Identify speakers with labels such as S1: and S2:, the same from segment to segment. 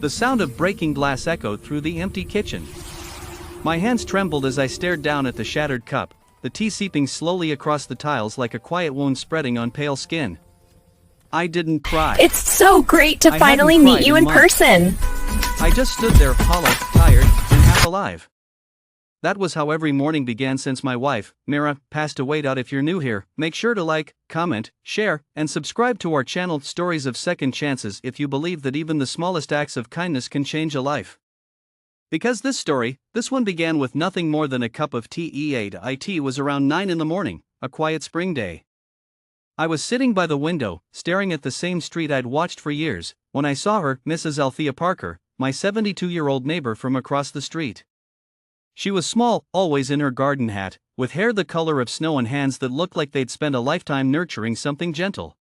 S1: The sound of breaking glass echoed through the empty kitchen. My hands trembled as I stared down at the shattered cup, the tea seeping slowly across the tiles like a quiet wound spreading on pale skin. I didn't cry.
S2: It's so great to
S1: I
S2: finally
S1: hadn't
S2: meet
S1: cried
S2: you
S1: in
S2: in
S1: months.
S2: person.
S1: I just stood there hollow, tired, and half alive. That was how every morning began since my wife, Mira, passed away. If you're new here, make sure to like, comment, share, and subscribe to our channel Stories of Second Chances if you believe that even the smallest acts of kindness can change a life. Because this one began with nothing more than a cup of tea. It was around 9 in the morning, a quiet spring day. I was sitting by the window, staring at the same street I'd watched for years, when I saw her, Mrs. Althea Parker, my 72-year-old neighbor from across the street. She was small, always in her garden hat, with hair the color of snow and hands that looked like they'd spent a lifetime nurturing something gentle.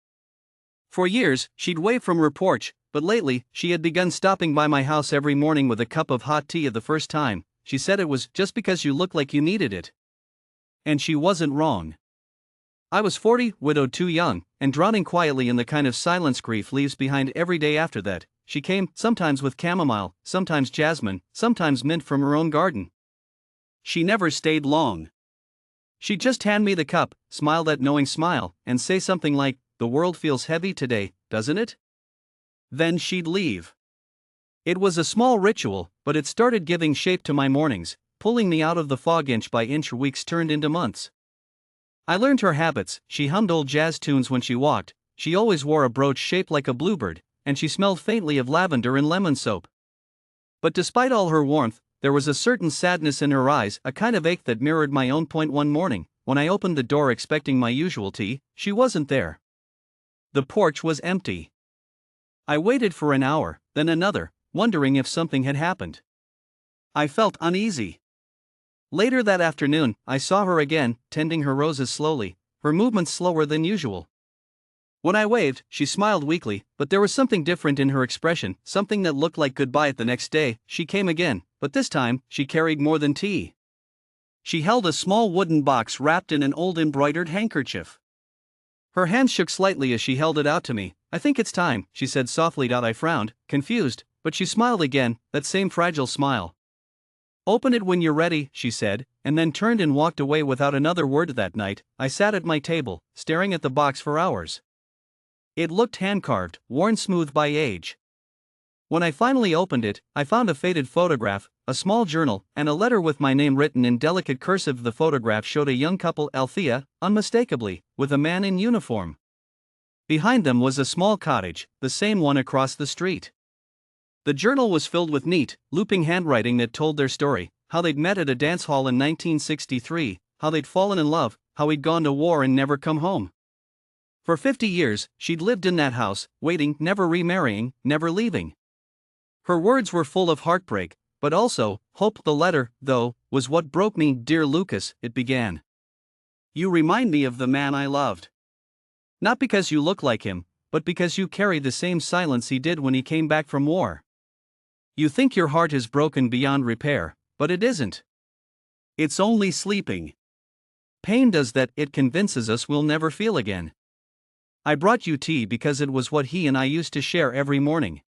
S1: For years, she'd wave from her porch, but lately, she had begun stopping by my house every morning with a cup of hot tea. The first time, she said it was just because you looked like you needed it. And she wasn't wrong. I was 40, widowed, too young, and drowning quietly in the kind of silence grief leaves behind every day after that. She came, sometimes with chamomile, sometimes jasmine, sometimes mint from her own garden. She never stayed long. She'd just hand me the cup, smile that knowing smile, and say something like, "The world feels heavy today, doesn't it?" Then she'd leave. It was a small ritual, but it started giving shape to my mornings, pulling me out of the fog inch by inch. Weeks turned into months. I learned her habits. She hummed old jazz tunes when she walked, she always wore a brooch shaped like a bluebird, and she smelled faintly of lavender and lemon soap. But despite all her warmth, there was a certain sadness in her eyes, a kind of ache that mirrored my own. One morning, when I opened the door expecting my usual tea, she wasn't there. The porch was empty. I waited for an hour, then another, wondering if something had happened. I felt uneasy. Later that afternoon, I saw her again, tending her roses slowly, her movements slower than usual. When I waved, she smiled weakly, but there was something different in her expression, something that looked like goodbye. The next day, she came again, but this time, she carried more than tea. She held a small wooden box wrapped in an old embroidered handkerchief. Her hand shook slightly as she held it out to me. "I think it's time," she said softly. I frowned, confused, but she smiled again, that same fragile smile. "Open it when you're ready," she said, and then turned and walked away without another word. That night, I sat at my table, staring at the box for hours. It looked hand-carved, worn smooth by age. When I finally opened it, I found a faded photograph, a small journal, and a letter with my name written in delicate cursive. The photograph showed a young couple, Althea, unmistakably, with a man in uniform. Behind them was a small cottage, the same one across the street. The journal was filled with neat, looping handwriting that told their story, how they'd met at a dance hall in 1963, how they'd fallen in love, how he'd gone to war and never come home. For 50 years, she'd lived in that house, waiting, never remarrying, never leaving. Her words were full of heartbreak, but also hope. The letter, though, was what broke me. "Dear Lucas," it began. "You remind me of the man I loved. Not because you look like him, but because you carry the same silence he did when he came back from war. You think your heart is broken beyond repair, but it isn't. It's only sleeping. Pain does that, it convinces us we'll never feel again. I brought you tea because it was what he and I used to share every morning.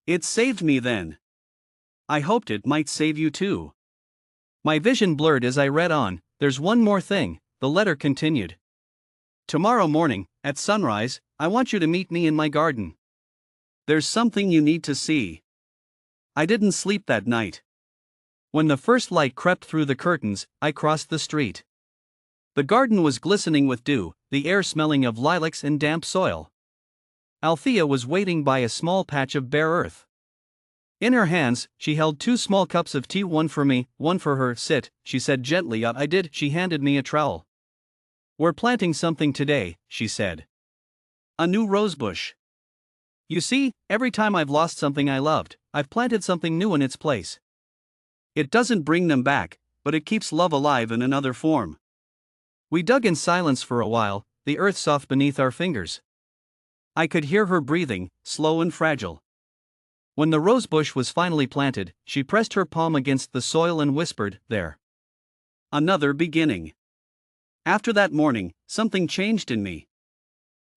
S1: It saved me then. I hoped it might save you too." My vision blurred as I read on. "There's one more thing," the letter continued. "Tomorrow morning, at sunrise, I want you to meet me in my garden. There's something you need to see." I didn't sleep that night. When the first light crept through the curtains, I crossed the street. The garden was glistening with dew, the air smelling of lilacs and damp soil. Althea was waiting by a small patch of bare earth. In her hands, she held 2 small cups of tea, one for me, one for her. "Sit," she said gently. I did. She handed me a trowel. "We're planting something today," she said. "A new rosebush. You see, every time I've lost something I loved, I've planted something new in its place. It doesn't bring them back, but it keeps love alive in another form." We dug in silence for a while, the earth soft beneath our fingers. I could hear her breathing, slow and fragile. When the rosebush was finally planted, she pressed her palm against the soil and whispered, "There. Another beginning." After that morning, something changed in me.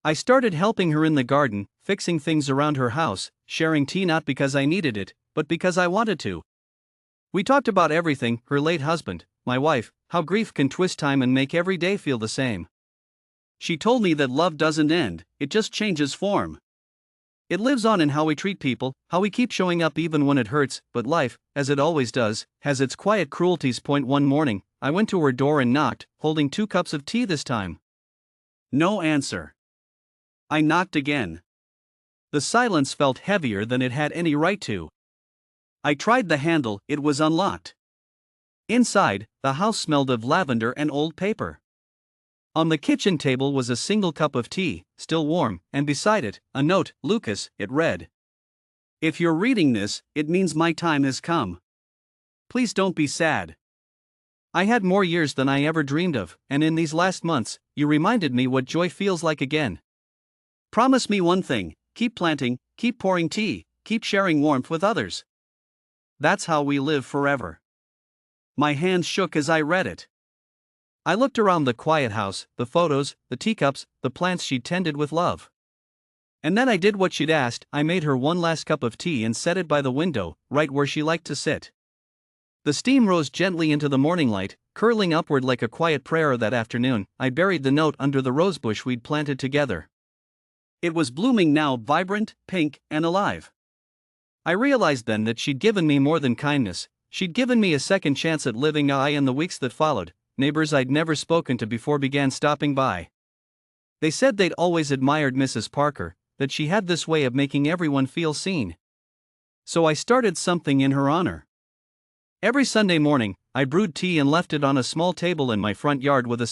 S1: I started helping her in the garden, fixing things around her house, sharing tea not because I needed it, but because I wanted to. We talked about everything: her late husband, my wife, how grief can twist time and make every day feel the same. She told me that love doesn't end, it just changes form. It lives on in how we treat people, how we keep showing up even when it hurts, but life, as it always does, has its quiet cruelties. One morning, I went to her door and knocked, holding 2 cups of tea this time. No answer. I knocked again. The silence felt heavier than it had any right to. I tried the handle, it was unlocked. Inside, the house smelled of lavender and old paper. On the kitchen table was a single cup of tea, still warm, and beside it, a note. Lucas, it read. If you're reading this, it means my time has come. Please don't be sad. I had more years than I ever dreamed of, and in these last months, you reminded me what joy feels like again. Promise me one thing: keep planting, keep pouring tea, keep sharing warmth with others. That's how we live forever. My hands shook as I read it. I looked around the quiet house, the photos, the teacups, the plants she'd tended with love. And then I did what she'd asked. I made her one last cup of tea and set it by the window, right where she liked to sit. The steam rose gently into the morning light, curling upward like a quiet prayer. That afternoon, I buried the note under the rosebush we'd planted together. It was blooming now, vibrant, pink, and alive. I realized then that she'd given me more than kindness. She'd given me a second chance at living. In the weeks that followed, neighbors I'd never spoken to before began stopping by. They said they'd always admired Mrs. Parker, that she had this way of making everyone feel seen. So I started something in her honor. Every Sunday morning, I brewed tea and left it on a small table in my front yard with a